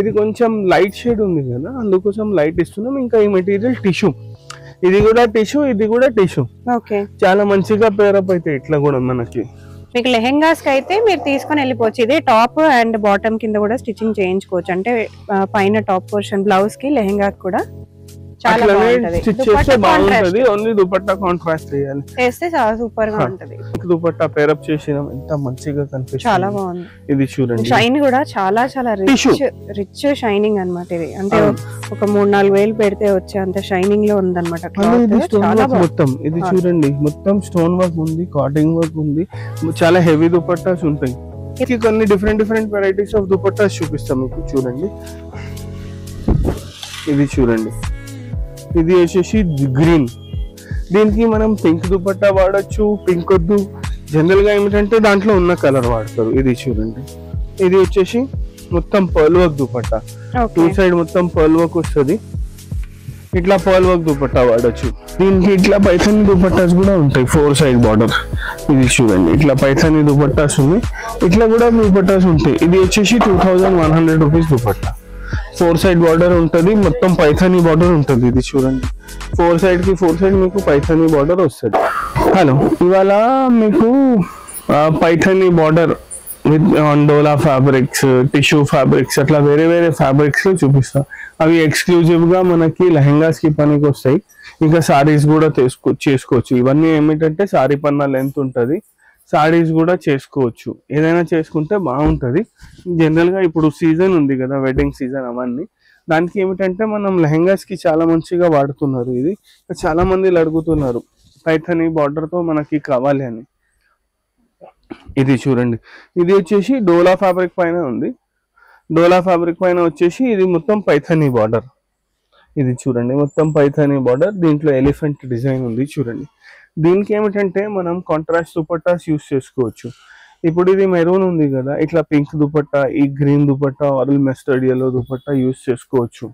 ఇది కొంచెం light shade ఉంది కదా, అందుకోసం లైట్ ఇస్తున్నాం. ఇంకా ఈ మెటీరియల్ టిష్యూ, ఇది కూడా టిష్యూ, ఇది కూడా టిష్యూ. ఓకే, చాలా మంచిగా పేరప్ అయితే ఇట్లా కూడా మనకి. మీకు లెహెంగాస్ కి అయితే మీరు తీసుకొని వెళ్ళిపోవచ్చు. ఇది టాప్ అండ్ బాటమ్ కింద కూడా స్టిచ్చింగ్ చేయించుకోవచ్చు. అంటే పైన టాప్ పోర్షన్ బ్లౌజ్ కి లెహెంగా కూడా చాలా బాగుంటది. స్టిచ్ చేస్తే బాగుంటది, ఓన్లీ దుపట్టా కాంట్రాస్ట్ చేయాలి, చేస్తే చాలా సూపర్ గా ఉంటది. దుపట్టా పేరప్ చేసినాం, ఎంత మంచిగా కనిపిస్తుంది, చాలా బాగుంది. ఇది చూడండి, షైన్ కూడా చాలా చాలా రిచ్ షైనింగ్ అన్నమాట. ఇది అంటే ఒక 3-4 వేలు పెడితే వచ్చే అంత షైనింగ్ లో ఉందన్నమాట. మొత్తం ఇది చూడండి, మొత్తం స్టోన్ వర్క్ ఉంది, కార్డింగ్ వర్క్ ఉంది, చాలా హెవీ దుపట్టాస్ ఉంటాయి. కొన్ని డిఫరెంట్ వెరైటీస్ ఆఫ్ దుపట్టాస్ చూపిస్తాం మీకు. చూడండి, ఇది చూడండి, ఇది వచ్చేసి గ్రీన్, దీనికి మనం పింక్ దుపట్టా వాడచ్చు, పింక్ వద్దు, జనరల్ గా ఏమిటంటే దాంట్లో ఉన్న కలర్ వాడతారు. ఇది చూడండి, ఇది వచ్చేసి మొత్తం పర్ల్ వర్క్ దుపట్టా, 2 సైడ్ మొత్తం పర్ల్ వర్క్ వస్తుంది. ఇట్లా పర్ల్ వర్క్ దుపట్టా వాడచ్చు. దీనికి ఇట్లా పైథానీ దుపట్టాస్ కూడా ఉంటాయి, 4 సైడ్ బార్డర్. ఇది చూడండి, ఇట్లా పైథానీ దుపట్టాస్ ఉన్నాయి, ఇట్లా కూడా దుపట్టాస్ ఉంటాయి. ఇది వచ్చేసి 2100 రూపీస్ దుపట్టా, 4 సైడ్ బార్డర్ ఉంటుంది, మొత్తం పైథానీ బార్డర్ ఉంటుంది. ఇది చూడండి, 4 సైడ్ మీకు పైథానీ బార్డర్ వస్తుంది. హలో, ఇవాళ మీకు Paithani border with dola fabrics, tissue fabrics, అట్లా వేరే ఫ్యాబ్రిక్స్ లో చూపిస్తాం. అవి ఎక్స్క్లూజివ్ గా మనకి లెహెంగాస్ కి పనికి వస్తాయి. ఇంకా సారీస్ కూడా చేసుకోవచ్చు. ఇవన్నీ ఏమిటంటే సారీ పన్నా లెంత్ ఉంటుంది, సారీస్ కూడా చేసుకోవచ్చు. ఏదైనా చేసుకుంటే బాగుంటుంది. జనరల్ గా ఇప్పుడు సీజన్ ఉంది కదా, వెడ్డింగ్ సీజన్, అవన్నీ దానికి ఏమిటంటే మనం లెహెంగాస్ కి చాలా మంచిగా వాడుతున్నారు. ఇది చాలా మంది అడుగుతున్నారు పైథానీ బార్డర్ తో మనకి కావాలి అని. ఇది చూడండి, ఇది వచ్చేసి డోలా ఫ్యాబ్రిక్ పైన ఉంది. డోలా ఫ్యాబ్రిక్ పైన వచ్చేసి ఇది మొత్తం పైథానీ బార్డర్. ఇది చూడండి, మొత్తం పైథానీ బార్డర్, దీంట్లో ఎలిఫెంట్ డిజైన్ ఉంది. చూడండి, దీనికి ఏమిటంటే మనం కాంట్రాస్ట్ దుపట్టాస్ యూస్ చేసుకోవచ్చు. ఇప్పుడు ఇది మెరూన్ ఉంది కదా, ఇట్లా పింక్ దుపట్టా, ఈ green dupatta, orange mustard yellow dupatta use చేసుకోవచ్చు.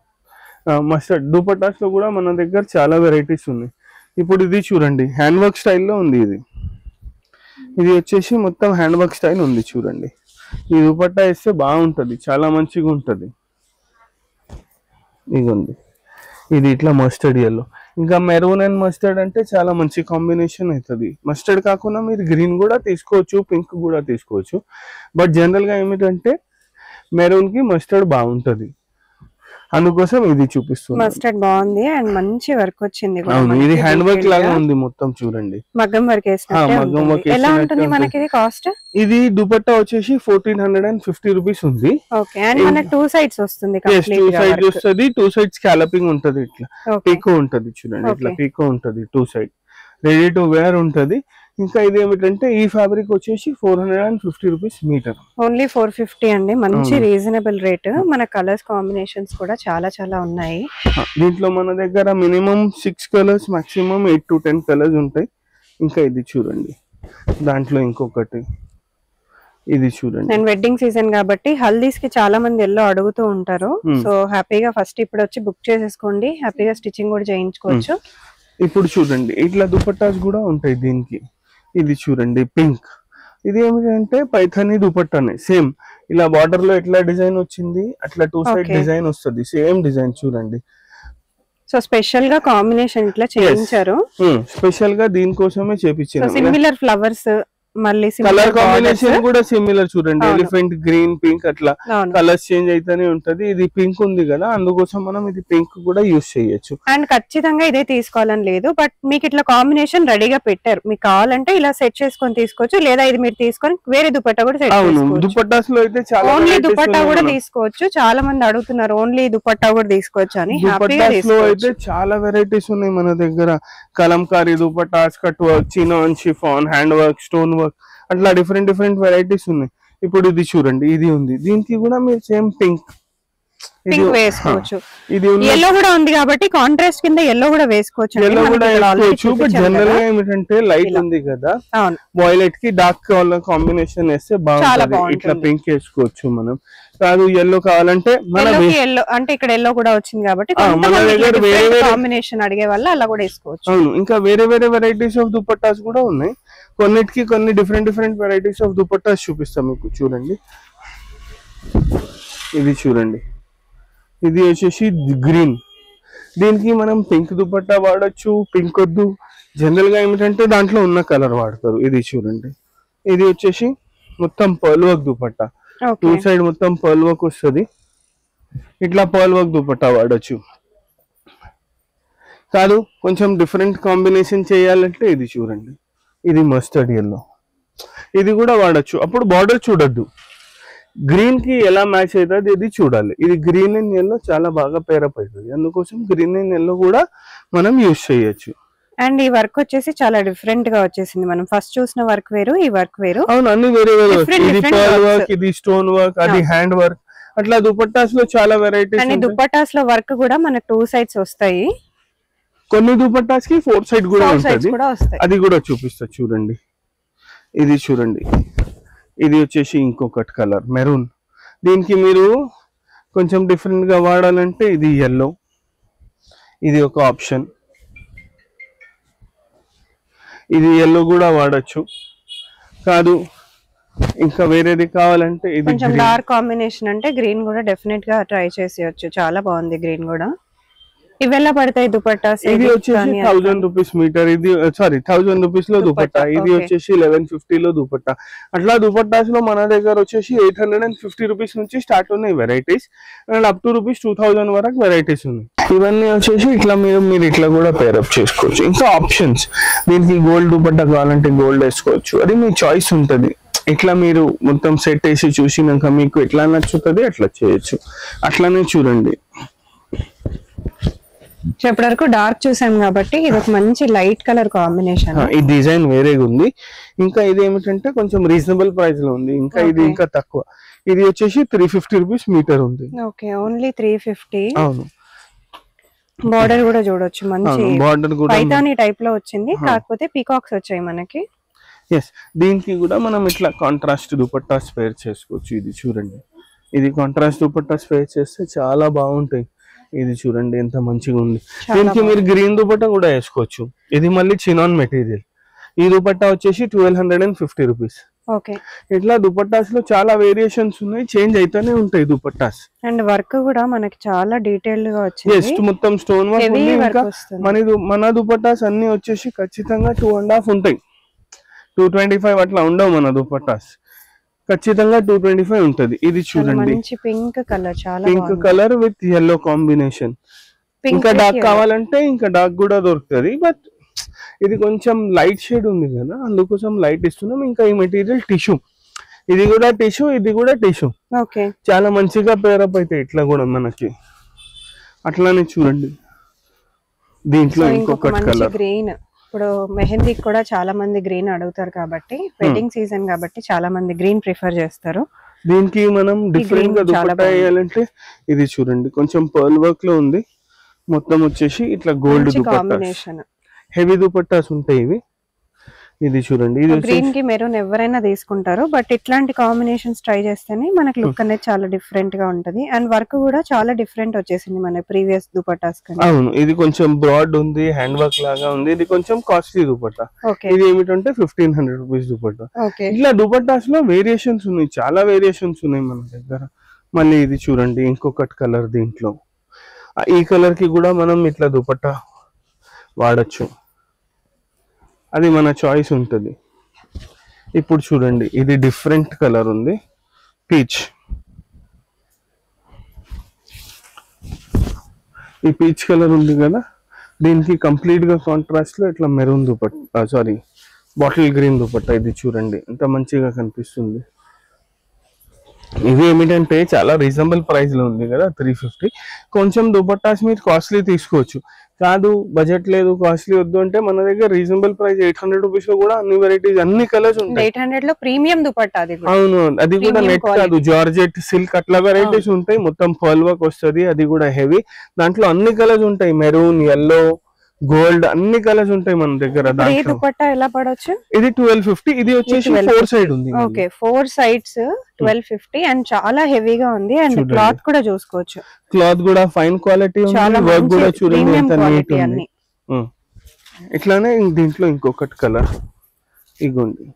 మస్టర్డ్ దుపట్టాస్ లో కూడా మన దగ్గర చాలా వెరైటీస్ ఉన్నాయి. ఇప్పుడు ఇది చూడండి, హ్యాండ్ వర్క్ స్టైల్లో ఉంది. ఇది వచ్చేసి మొత్తం హ్యాండ్ వర్క్ స్టైల్ ఉంది. చూడండి, ఈ దుపట్టా వేస్తే బాగుంటుంది, చాలా మంచిగా ఉంటుంది. ఇదిగోండి, ఇది ఇట్లా మస్టర్డ్ ఎల్లో, ఇంకా మెరూన్ అండ్ మస్టర్డ్ అంటే చాలా మంచి కాంబినేషన్ అవుతుంది. మస్టర్డ్ కాకుండా మీరు గ్రీన్ కూడా తీసుకోవచ్చు, పింక్ కూడా తీసుకోవచ్చు. బట్ జనరల్ గా ఏమిటంటే మెరూన్ కి మస్టర్డ్ బాగుంటుంది, అందుకోసం ఇది చూపిస్తుంది. మస్టర్డ్ బాగుంది అండ్ మంచి వర్క్ వచ్చింది. ఇది హ్యాండ్ వర్క్ లాగా ఉంది మొత్తం. చూడండి, మగ్గం వర్క్ ఎలా ఉంటుంది మనకి ఇది కాస్ట్? ఇది దుపట్టా వచ్చేసి 1450 రూపీస్ ఉంది. ఓకే, అండ్ మనకి 2 సైడ్స్ వస్తుంది. 2 సైడ్స్ వస్తుంది, 2 సైడ్స్ స్కాలపింగ్ ఉంటది, ఇట్లా పీకో ఉంటది. చూడండి, ఇట్లా పీకో ఉంటది, 2 సైడ్ రెడీ టు వేర్ ఉంటది. ఇంకా ఇది ఏమిటంటే ఈ ఫ్యాబ్రిక్ వచ్చేసి 450 రూపీస్ మీటర్, ఓన్లీ 450 అండి. మంచి రీజనబుల్ రేట్. మన కలర్స్ కాంబినేషన్స్ కూడా చాలా ఉన్నాయి. దీంట్లో మన దగ్గర minimum 6 colours, maximum 8 to 10 colours ఉంటాయి. ఇంకా ఇది చూడండి, దాంట్లో ఇంకొకటి, ఇది చూడండి. అండ్ వెడ్డింగ్ సీజన్ కాబట్టి హల్దీస్ కి చాలా మంది ఎల్లో అడుగుతూ ఉంటారు. సో హ్యాపీగా ఫస్ట్ ఇప్పుడు వచ్చి బుక్ చేసేసుకోండి, హ్యాపీగా స్టిచ్చింగ్ కూడా చేయించుకోవచ్చు. ఇప్పుడు చూడండి, ఇట్లా దుపట్టాస్ కూడా ఉంటాయి దీనికి. ఇది చూడండి, పింక్, ఇది ఏమిటంటే పైథానీ దుపట్టానే, సేమ్ ఇలా బార్డర్ లో ఎట్లా డిజైన్ వచ్చింది అట్లా 2 సైడ్ డిజైన్ వస్తుంది, సేమ్ డిజైన్. చూడండి, సో స్పెషల్ గా కాంబినేషన్ ఇట్లా చేయించారు, స్పెషల్ గా దీనికోసమే చేపించారు. సిమిలర్ ఫ్లవర్స్, మళ్ళీ కలర్ కాంబినేషన్ కూడా సిమిలర్. చూడండి, ఎలిఫెంట్ గ్రీన్, పింక్, అట్లా కలర్స్ చేంజ్ అయితేనే ఉంటది. ఇది పింక్ ఉంది కదా, అందుకోసం మనం ఇది పింక్ కూడా యూస్ చేయొచ్చు. అండ్ ఖచ్చితంగా ఇదే తీసుకోవాలని లేదు, బట్ మీకు ఇట్లా కాంబినేషన్ రెడీగా పెట్టారు. మీకు కావాలంటే ఇలా సెట్ చేసుకొని తీసుకోవచ్చు, లేదా ఇది మీరు తీసుకొని వేరే దుపట్టా కూడా సెట్ చేసుకోవచ్చు. దుపట్టాస్ లో అయితే చాలా ఓన్లీ దుపట్టా కూడా తీసుకోవచ్చు. చాలా మంది అడుగుతున్నారు ఓన్లీ దుపట్టా కూడా తీసుకోవచ్చు అని. దుపట్టాస్ లో అయితే చాలా వెరైటీస్ ఉన్నాయి మన దగ్గర. Kalamkari dupattas, cut work, chinon, chiffon, hand work, stone work, అట్లా డిఫరెంట్ వెరైటీస్ ఉన్నాయి. ఇప్పుడు ఇది చూడండి, ఇది ఉంది, దీనికి కూడా మీరు సేమ్ పింక్ వేసుకోవచ్చు. ఎల్లో కూడా ఉంది కాబట్టి కాంట్రాస్ట్ కింద ఎల్లో కూడా వేసుకోవచ్చు. జనరల్ గా ఏమిటంటే లైట్ ఉంది కదా, వైలెట్ కి డార్క్ కలర్ కాంబినేషన్ వేస్తే బాగుంటుంది. ఇట్లా పింక్ వేసుకోవచ్చు మనం. కాదు ఎల్లో కావాలంటే ఎల్లో అంటే ఇక్కడ ఎల్లో కూడా వచ్చింది కాబట్టి కాంబినేషన్ అడిగే వల్ల అలా కూడా వేసుకోవచ్చు. అవును, ఇంకా వేరే వెరైటీస్ ఆఫ్ దుపట్టాస్ కూడా ఉన్నాయి. కొన్నిటికి కొన్ని డిఫరెంట్ వెరైటీస్ ఆఫ్ దుపట్టాస్ చూపిస్తాం మీకు. చూడండి, ఇది చూడండి, ఇది వచ్చేసి గ్రీన్. దీనికి మనం పింక్ దుపట్టా వాడచ్చు, పింక్ వద్దు. జనరల్ గా ఏమిటంటే దాంట్లో ఉన్న కలర్ వాడతారు. ఇది చూడండి, ఇది వచ్చేసి మొత్తం pearl work dupatta. Two side మొత్తం పర్ల్ వర్క్ వస్తుంది. ఇట్లా పర్ల్ వర్క్ దుపట్టా వాడచ్చు. కాదు కొంచెం డిఫరెంట్ కాంబినేషన్ చేయాలంటే ఇది చూడండి, ఇది మస్టర్డ్ ఎల్లో. ఇది కూడా వాడచ్చు. అప్పుడు బార్డర్ చూడొద్దు, గ్రీన్ కి ఎలా మ్యాచ్ అవుతుంది ఇది చూడాలి. ఇది గ్రీన్ అండ్ ఎల్లో చాలా బాగా పేరప్ అవుతుంది, అందుకోసం గ్రీన్ అండ్ ఎల్లో కూడా మనం యూజ్ చేయొచ్చు. అండ్ ఈ వర్క్ వచ్చేసి చాలా డిఫరెంట్ గా వచ్చేసింది. మనం ఫస్ట్ చూసిన వర్క్ వేరు, ఈ వర్క్ వేరు. అవును, అన్ని వేరే వేరే. ఇది పర్ల్ వర్క్, ఇది స్టోన్ వర్క్, అది హ్యాండ్ వర్క్. అట్లా దుపట్టాస్ లో చాలా వెరైటీస్. అండ్ దుపట్టాస్ లో వర్క్ కూడా మనకు 2 sides వస్తాయి. కొన్ని దుపట్టాస్ కి 4 side కూడా ఉంటుంది. అది కూడా చూపిస్తా చూడండి. ఇది చూడండి, ఇది వచ్చేసి ఇంకొకటి కలర్ మెరూన్. దీనికి మీరు కొంచెం డిఫరెంట్ గా వాడాలంటే ఇది ఎల్లో, ఇది ఒక ఆప్షన్. ఇది ఎల్లో కూడా వాడచ్చు. కాదు ఇంకా వేరేది కావాలంటే ఇది కొంచెం డార్క్ కాంబినేషన్ అంటే గ్రీన్ కూడా డెఫినెట్ గా ట్రై చేసేయచ్చు. చాలా బాగుంది గ్రీన్ కూడా. ఇవి ఎలా పడతాయి దుపట్టాస్? ఇది వచ్చేసి 1000 రూపీస్ మీటర్. ఇది 1000 రూపీస్ లో దుపట్టా. ఇది వచ్చేసి 1150 లో దుపట్టా. అట్లా దుపట్టాస్ లో మన దగ్గర వచ్చేసి 850 రూపీస్ నుంచి స్టార్ట్ ఉన్నాయి varieties, and up to rupees 2000 వరకు వెరైటీస్ ఉన్నాయి. ఇవన్నీ వచ్చేసి ఇట్లా మీరు ఇట్లా కూడా పేరప్ చేసుకోవచ్చు. ఇంకా ఆప్షన్స్, దీనికి గోల్డ్ దుపట్టా కావాలంటే గోల్డ్ వేసుకోవచ్చు. అది మీ చాయిస్ ఉంటుంది. ఇట్లా మీరు మొత్తం సెట్ వేసి చూసినాక మీకు ఎట్లా నచ్చుతుంది అట్లా చేయొచ్చు. అట్లానే చూడండి, ఇప్పటి వరకు డార్క్ చూసాం కాబట్టి ఇది ఒక మంచి లైట్ కలర్ కాంబినేషన్. ఈ డిజైన్ వేరేగా ఉంది. ఇంకా ఇది ఏమిటంటే కొంచెం రీజనబుల్ ప్రైస్ లో ఉంది. ఇంకా ఇది ఇంకా తక్కువ. ఇది వచ్చేసి 350 రూపీస్ మీటర్ ఉంది. Okay, only 350. అవును, బార్డర్ కూడా చూడొచ్చు, మంచి బార్డర్ కూడా పైతాని టైప్ లో వచ్చింది. కాకపోతే పీకాక్స్ వచ్చాయి మనకి. ఎస్, దీనికి కూడా మనం ఇట్లా కాంట్రాస్ట్ దుపట్టా స్పేర్ చేసుకోవచ్చు. ఇది చూడండి, ఇది కాంట్రాస్ట్ దుపట్టా స్పేర్ చేస్తే చాలా బాగుంటాయి. ఇది చూడండి ఎంత మంచిగా ఉంది. దీనికి మీరు గ్రీన్ దుపట్టా కూడా వేసుకోవచ్చు. ఇది మళ్ళీ చినాన్ మెటీరియల్. ఈ దుపట్టా వచ్చేసి 1250 రూపీస్. ఓకే, ఇట్లా దుపట్టాస్ లో చాలా వేరియేషన్స్ ఉన్నాయి, చేంజ్ అయితేనే ఉంటాయి దుపట్టాస్. అండ్ వర్క్ కూడా మనకి చాలా డీటెయిల్డ్ గా వచ్చింది. మొత్తం స్టోన్ వర్క్ ఉంది. ఇంకా మన దుపట్టాస్ అన్ని వచ్చేసి ఖచ్చితంగా 2.5 ఉంటాయి. 225 అట్లా ఉండవు మన దుపట్టాస్. ఖచ్చితంగా 225 ఉంటది. ఇది చూడండి, పింక్ కలర్, చాలా pink colour with yellow combination. ఇంకా డార్క్ కావాలంటే ఇంకా డార్క్ కూడా దొరుకుతుంది. బట్ ఇది కొంచెం లైట్ షేడ్ ఉంది కదా, అందుకోసం లైట్ ఇస్తున్నాం. ఇంకా ఈ మెటీరియల్ టిష్యూ, ఇది కూడా టిష్యూ, ఇది కూడా టిష్యూ. ఓకే, చాలా మంచిగా పేరప్ అయితే ఇట్లా కూడా మనకి. అట్లానే చూడండి, దీంట్లో ఇంకొకటి కలర్ గ్రీన్. ఇప్పుడు మెహందీకి కూడా చాలా మంది గ్రీన్ అడుగుతారు కాబట్టి, వెడ్డింగ్ సీజన్ కాబట్టి చాలా మంది గ్రీన్ ప్రిఫర్ చేస్తారు. దీనికి మనం డిఫరెంట్ గా దుపట్టా వేయాలంటే ఇది చూడండి, కొంచెం పర్ల్ వర్క్ లో ఉంది. మొత్తం వచ్చేసి ఇట్లా గోల్డ్ దుపట్టా, హెవీ దుపట్టాస్ ఉంటాయి ఇవి. ఇది చూడండి, ఇది గ్రీన్ కి మెరూన్ ఎవరైనా తీసుకుంటారు. బట్ ఇట్లాంటి కాంబినేషన్స్ ట్రై చేస్తేనే మనకి లుక్ అనేది చాలా డిఫరెంట్ గా ఉంటది. అండ్ వర్క్ కూడా చాలా డిఫరెంట్ వచ్చేసింది మన ప్రీవియస్ దుపట్టాస్ కన్నా. అవును, ఇది కొంచెం బ్రాడ్ ఉంది, హ్యాండ్ వర్క్ లాగా ఉంది. ఇది కొంచెం కాస్ట్లీ దుపట్టా. ఇది ఏమిటంటే 1500 రూపీస్ దుపట్టా. ఇట్లా దుపట్టాస్ లో వేరియేషన్స్ ఉన్నాయి, చాలా వేరియేషన్స్ ఉన్నాయి మన దగ్గర. మళ్ళీ ఇది చూడండి, ఇంకొకటి కలర్. దీంట్లో ఈ కలర్ కి కూడా మనం ఇట్లా దుపట్టా వాడచ్చు, అది మన చాయిస్ ఉంటుంది. ఇప్పుడు చూడండి, ఇది డిఫరెంట్ కలర్ ఉంది, పీచ్. ఈ పీచ్ కలర్ ఉంది కదా, దీనికి కంప్లీట్ గా కాంట్రాస్ట్ లో ఇట్లా maroon dupatta, bottle green dupatta. ఇది చూడండి ఎంత మంచిగా కనిపిస్తుంది. ఇది ఏమిటంటే చాలా రీజనబుల్ ప్రైస్ లో ఉంది కదా, 350. కొంచెం దుపట్టాస్ మీరు కాస్ట్లీ తీసుకోవచ్చు. కాదు బడ్జెట్ లేదు, కాస్ట్లీ వద్దు అంటే మన దగ్గర రీజనబుల్ ప్రైస్ 800 రూపీస్ లో కూడా అన్ని వెరైటీస్, అన్ని కలర్స్ ఉంటాయి. 800 లో ప్రీమియం దుపట్టా. అవును, అది కూడా నెట్ కాదు, జార్జెట్, సిల్క్ అట్లా వెరైటీస్ ఉంటాయి. మొత్తం పర్ల్ వర్క్ వస్తుంది, అది కూడా హెవీ. దాంట్లో అన్ని కలర్స్ ఉంటాయి, మెరూన్, ఎల్లో, గోల్డ్, అన్ని కలర్స్ ఉంటాయి మన దగ్గర. దుపట్టా ఎలా పడవచ్చు? ఇది 1250. ఇది వచ్చేసి 4 సైడ్ ఉంది. Okay, 4 sides 1250. అండ్ చాలా హెవీగా ఉంది. అండ్ క్లాత్ కూడా చూసుకోవచ్చు, క్లాత్ కూడా ఫైన్ క్వాలిటీ ఉంది. వర్క్ కూడా చూడండి ఎంత నీట్ ఉంది. ఇట్లానే దీంట్లో ఇంకొకటి కలర్, ఇగోండి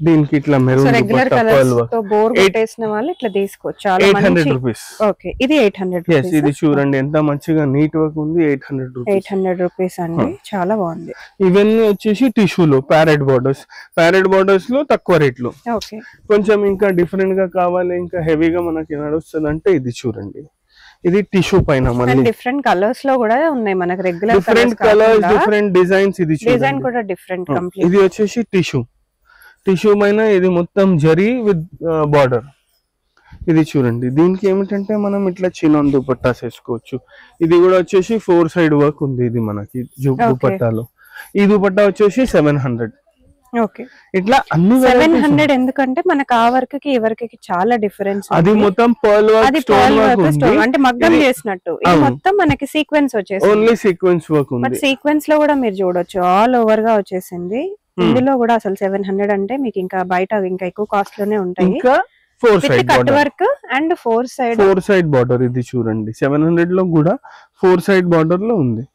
దీనికి ఇట్లా so maroon regular dupatta colours pearl work తో బోర్ కొట్టేసిన వాళ్ళు ఇట్లా తీసుకోవచ్చు. చాలా 800 మంచి. రూపీస్. ఓకే, ఇది 800 yes రూపీస్. ఇది చూడండి ఎంత మంచిగా నీట్ వర్క్ ఉంది. 800 రూపీస్. 800 రూపీస్ అండి, చాలా బాగుంది. ఇవన్నీ వచ్చేసి టిష్యూలో ప్యారెట్ బోర్డర్స్ లో తక్కువ రేట్ లో. ఓకే, కొంచెం ఇంకా డిఫరెంట్ గా కావాలి, ఇంకా హెవీగా మనకి నడుస్తుంది అంటే ఇది చూడండి. ఇది టిష్యూ పైన మళ్ళీ డిఫరెంట్ కలర్స్ లో కూడా ఉన్నాయి మనకి. Regular different colours different designs. ఇది డిజైన్ కూడా డిఫరెంట్ కంప్లీట్. ఇది వచ్చేసి టిష్యూ పైన ఇది మొత్తం జరీ విత్ బార్డర్. ఇది చూడండి. దీనికి ఏమిటంటే మనం ఇట్లా చిన్న దుపట్టాస్ వేసుకోవచ్చు. ఇది కూడా వచ్చేసి 4 సైడ్ వర్క్ ఉంది. ఇది మనకి దుపట్టాలో. ఈ దుపట్టా వచ్చేసి 700. ఓకే, ఇట్లా అన్ని 700 ఎందుకంటే మనకు ఆ వర్క్ కి ఈ వర్క్ కి చాలా డిఫరెన్స్. అది మొత్తం పర్ల్ వర్క్, స్టోన్ వర్క్ ఉంది, అంటే మగ్గం చేసినట్టు. ఇది మొత్తం మనకి సీక్వెన్స్ వచ్చేసి ఓన్లీ సీక్వెన్స్ వర్క్ ఉంది. బట్ సీక్వెన్స్ లో కూడా మీరు చూడొచ్చు ఆల్ ఓవర్ గా వచ్చేసింది. ఇందులో కూడా అసలు 700 అంటే మీకు ఇంకా బయట ఇంకా ఎక్కువ కాస్ట్ లోనే ఉంటాయి. ఇంకా 4 side cut work and 4 side border. ఇది చూడండి 700 లో కూడా 4 సైడ్ బార్డర్ లో ఉంది.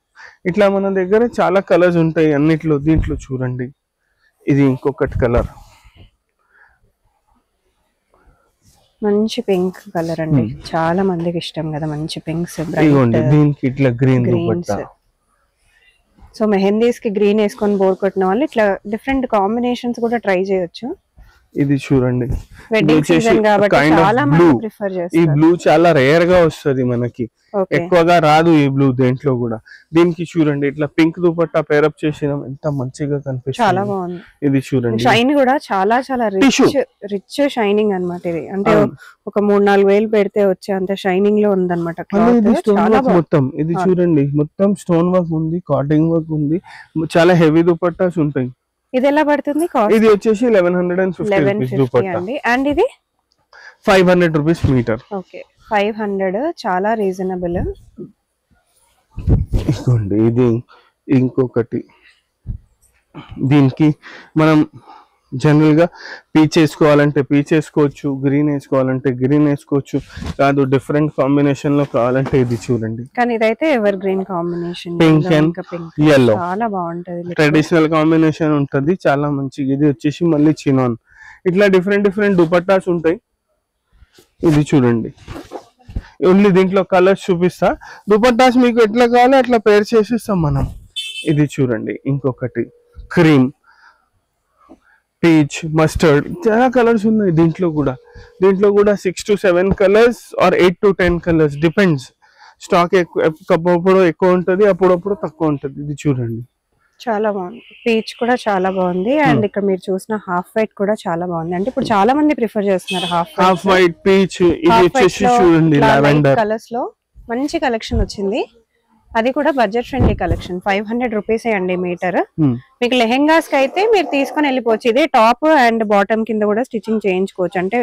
ఇట్లా మన దగ్గర చాలా కలర్స్ ఉంటాయి అన్నిట్లో. దీంట్లో చూడండి ఇది ఇంకొకటి కలర్, మంచి పింక్ కలర్ అండి. చాలా మందికి ఇష్టం కదా మంచి పింక్స్. దీనికి ఇట్లా గ్రీన్ దుపట్టా. సో మెహందీస్ కి గ్రీన్ వేసుకొని బోర్ కొట్టిన వాళ్ళు ఇట్లా డిఫరెంట్ కాంబినేషన్స్ కూడా ట్రై చేయొచ్చు. ఇది చూడండి వెడ్డింగ్ సీజన్ కాబట్టి చాలా మంది ప్రిఫర్ చేస్తారు. ఈ బ్లూ చాలా రేర్ గా వస్తది మనకి, ఎక్కువగా రాదు ఈ బ్లూ దేంట్లో కూడా. దీనికి చూడండి ఇట్లా పింక్ దుపట్టా పేరప్ చేసినాం, ఎంత మంచిగా కనిపిస్తుంది. చాలా బాగుంది. ఇది చూడండి షైన్ కూడా చాలా చాలా రిచ్ షైనింగ్ అన్నమాట. ఇది అంటే ఒక 3-4 వేలు పెడితే వచ్చే అంత షైనింగ్ లో ఉందన్నమాట క్లాత్ మొత్తం. ఇది చూడండి మొత్తం స్టోన్ వర్క్ ఉంది, కాటింగ్ వర్క్ ఉంది, చాలా హెవీ దుపట్టాస్ ఉంటాయి. ఇది ఎలా పడుతుంది? ఇది వచ్చేసి 1150 రూపీస్ దుపట్టా అండి. అండ్ ఇది 500 రూపీస్ మీటర్. ఓకే, 500 చాలా రీజనబుల్. ఇదిగోండి ఇది ఇంకొకటి. దీనికి మనం జనరల్ గా పీచ్ వేసుకోవాలంటే పీచ్ వేసుకోవచ్చు, గ్రీన్ వేసుకోవాలంటే గ్రీన్ వేసుకోవచ్చు, కాదు డిఫరెంట్ కాంబినేషన్ లో కావాలంటే ఇది చూడండి. కానీ ఇదైతే ever green combination, pink and yellow చాలా బాగుంటది. ట్రెడిషనల్ కాంబినేషన్ ఉంటది, చాలా మంచిగా. ఇది వచ్చేసి మళ్ళీ చినాన్. ఇట్లా డిఫరెంట్ దుపట్టాస్ ఉంటాయి. ఇది చూడండి ఓన్లీ దీంట్లో కలర్స్ చూపిస్తా. దుపట్టాస్ మీకు ఎట్లా కావాలో అట్లా పేర్ చేసిస్తాం మనం. ఇది చూడండి ఇంకొకటి క్రీమ్, పీచ్, మస్టర్డ్, చాలా కలర్స్ ఉన్నాయి దీంట్లో కూడా. 6 to 7 colours or 8 to 10 colours, depends. Stock అప్పుడప్పుడు ఎక్కువ ఉంటది, అప్పుడప్పుడు తక్కువ ఉంటది. ఇది చూడండి చాలా బాగుంది. పీచ్ కూడా చాలా బాగుంది. అండ్ ఇక్కడ మీరు చూసిన హాఫ్ వైట్ కూడా చాలా బాగుంది. అంటే ఇప్పుడు చాలా మంది ప్రిఫర్ చేస్తున్నారు హాఫ్ వైట్, పీచ్. ఇది వచ్చేసి చూడండి లావెండర్ కలర్స్ లో మంచి కలెక్షన్ వచ్చింది. అది కూడా బడ్జెట్ ఫ్రెండ్లీ కలెక్షన్. 500 రూపీసే అండి మీటర్. మీకు లెహెంగాస్ కి అయితే మీరు తీసుకొని వెళ్ళిపోవచ్చు. ఇదే టాప్ అండ్ బాటమ్ కింద కూడా స్టిచ్చింగ్ చేయించుకోవచ్చు. అంటే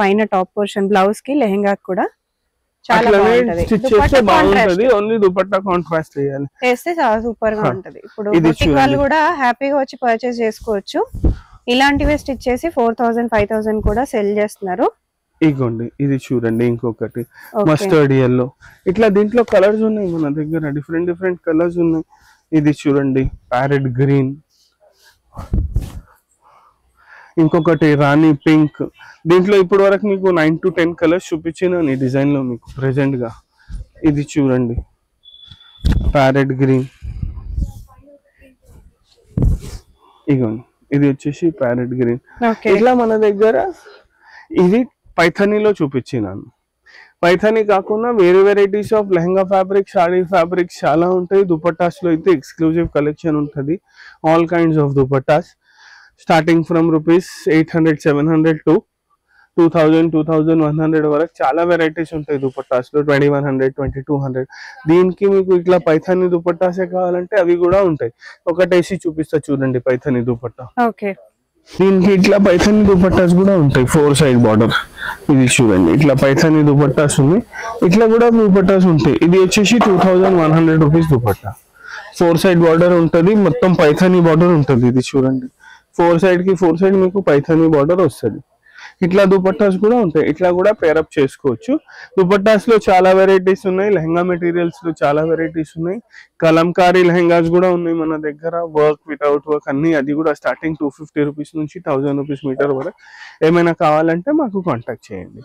పైన టాప్ పోర్షన్ బ్లౌజ్ కి లెహెంగా కూడా చాలా బాగుంటది. ఓన్లీ దుపట్టా కాంట్రాస్ట్ చేస్తే చాలా సూపర్ గా ఉంటది. ఇప్పుడు బొటిక్ వాళ్ళు కూడా హ్యాపీగా వచ్చి పర్చేస్ చేసుకోవచ్చు. ఇలాంటివి స్టిచ్ చేసి 4000 5000 కూడా సెల్ చేస్తున్నారు. ఇగోండి ఇది చూడండి ఇంకొకటి మస్టర్డ్ yellow. ఇట్లా దీంట్లో కలర్స్ ఉన్నాయి మన దగ్గర, డిఫరెంట్ కలర్స్ ఉన్నాయి. ఇది చూడండి ప్యారెట్ గ్రీన్, ఇంకొకటి రాణి పింక్. దీంట్లో ఇప్పటి వరకు మీకు 9 to 10 కలర్స్ చూపించిన ఈ డిజైన్ లో మీకు ప్రెసెంట్ గా. ఇది చూడండి ప్యారెట్ గ్రీన్. ఇగోండి ఇది వచ్చేసి ప్యారెట్ గ్రీన్. ఇట్లా మన దగ్గర ఇది పైథానీలో చూపించినాను. పైథానీ కాకుండా వేరే varieties of lehenga fabric, saree fabrics చాలా ఉంటాయి. దుపట్టాస్ లో అయితే ఎక్స్క్లూజివ్ కలెక్షన్ ఉంటుంది. All kinds of dupattas starting from rupees 800 700 to 2000 2100 వరకు చాలా వెరైటీస్ ఉంటాయి దుపట్టాస్ లో. 2100 2200. దీనికి మీకు ఇట్లా పైథానీ దుపట్టాసే కావాలంటే అవి కూడా ఉంటాయి. ఒకటేసి చూపిస్తా చూడండి పైథానీ దుపట్టా. ఓకే, దీనికి ఇట్లా పైథానీ దుపట్టాస్ కూడా ఉంటాయి 4 సైడ్ బార్డర్. ఇది చూడండి ఇట్లా పైథానీ దుపట్టాస్ ఉంది. ఇట్లా కూడా దుపట్టాస్ ఉంటాయి. ఇది వచ్చేసి 2100 రూపీస్ దుపట్టా. 4 సైడ్ బార్డర్ ఉంటుంది, మొత్తం పైథానీ బార్డర్ ఉంటుంది. ఇది చూడండి 4 సైడ్ మీకు పైథానీ బార్డర్ వస్తుంది. ఇట్లా దుపట్టాస్ కూడా ఉంటాయి, ఇట్లా కూడా పేరప్ చేసుకోవచ్చు. దుపట్టాస్ లో చాలా వెరైటీస్ ఉన్నాయి, లెహంగా మెటీరియల్స్ లో చాలా వెరైటీస్ ఉన్నాయి, కలంకారీ లెహంగాస్ కూడా ఉన్నాయి మన దగ్గర, వర్క్ వితౌట్ వర్క్ అన్ని. అది కూడా స్టార్టింగ్ 250 రూపీస్ నుంచి 1000 రూపీస్ మీటర్ వరకు. ఏమైనా కావాలంటే మాకు కాంటాక్ట్ చేయండి.